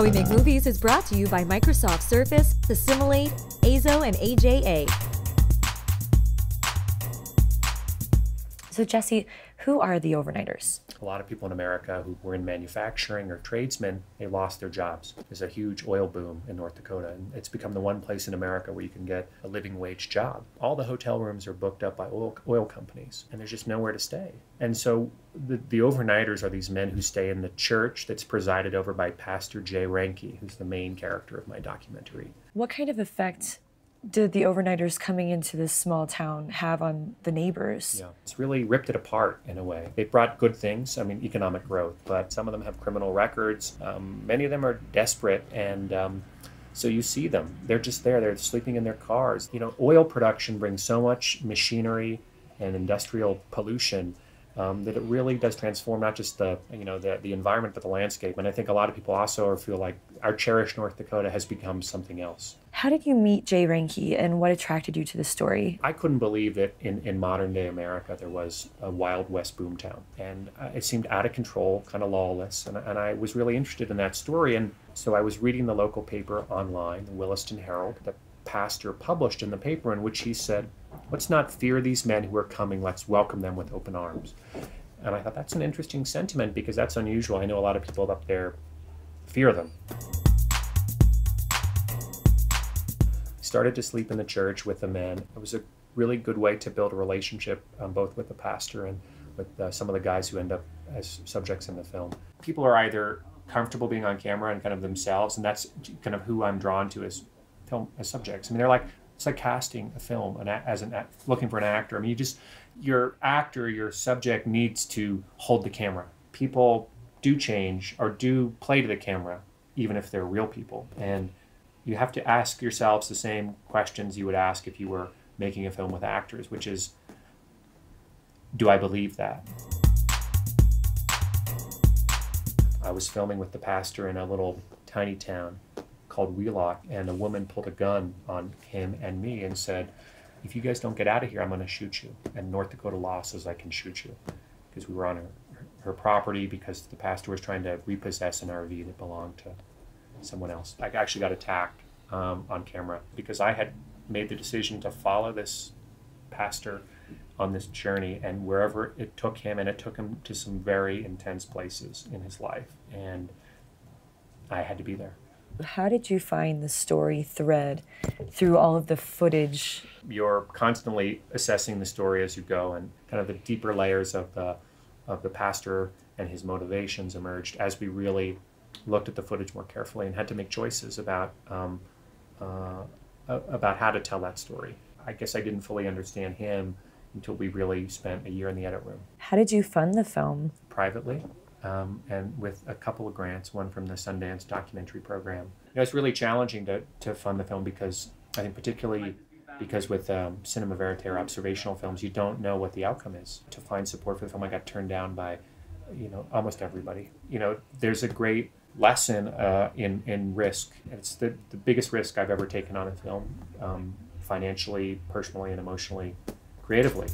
How We Make Movies is brought to you by Microsoft Surface, Assimilate, Azo, and AJA. So Jesse, who are the overnighters? A lot of people in America who were in manufacturing or tradesmen, they lost their jobs. There's a huge oil boom in North Dakota, and it's become the one place in America where you can get a living wage job. All the hotel rooms are booked up by oil companies, and there's just nowhere to stay. And so the overnighters are these men who stay in the church that's presided over by Pastor Jay Reinke, who's the main character of my documentary. What kind of effect did the overnighters coming into this small town have on the neighbors? Yeah, it's really ripped it apart in a way. They brought good things, I mean, economic growth, but some of them have criminal records. Many of them are desperate, and so you see them. They're just there. They're sleeping in their cars. You know, oil production brings so much machinery and industrial pollution that it really does transform not just the environment, but the landscape. And I think a lot of people also feel like our cherished North Dakota has become something else. How did you meet Jay Reinke, and what attracted you to the story? I couldn't believe that in modern day America there was a Wild West boomtown, and it seemed out of control, kind of lawless, and I was really interested in that story. And so I was reading the local paper online, the Williston Herald. The pastor published in the paper in which he said, "Let's not fear these men who are coming, let's welcome them with open arms." And I thought that's an interesting sentiment because that's unusual. I know a lot of people up there fear them. Started to sleep in the church with the men. It was a really good way to build a relationship both with the pastor and with some of the guys who end up as subjects in the film. People are either comfortable being on camera and kind of themselves, and that's kind of who I'm drawn to as film as subjects. I mean, it's like casting a film looking for an actor. I mean, your subject needs to hold the camera. People do change or do play to the camera, even if they're real people. And you have to ask yourselves the same questions you would ask if you were making a film with actors, which is, do I believe that? I was filming with the pastor in a little tiny town called Wheelock, and a woman pulled a gun on him and me and said, "If you guys don't get out of here, I'm going to shoot you." And North Dakota law says I can shoot you because we were on her property, because the pastor was trying to repossess an RV that belonged to someone else. I actually got attacked on camera because I had made the decision to follow this pastor on this journey, and wherever it took him, and it took him to some very intense places in his life, and I had to be there. How did you find the story thread through all of the footage? You're constantly assessing the story as you go, and kind of the deeper layers of the pastor and his motivations emerged as we really looked at the footage more carefully and had to make choices about how to tell that story. I guess I didn't fully understand him until we really spent a year in the edit room. How did you fund the film? Privately, and with a couple of grants, one from the Sundance documentary program. You know, it's really challenging to fund the film because I think particularly because with cinema verite or observational films, you don't know what the outcome is. To find support for the film, I got turned down by, almost everybody. There's a great lesson in risk. It's the biggest risk I've ever taken on a film, financially, personally, and emotionally, creatively.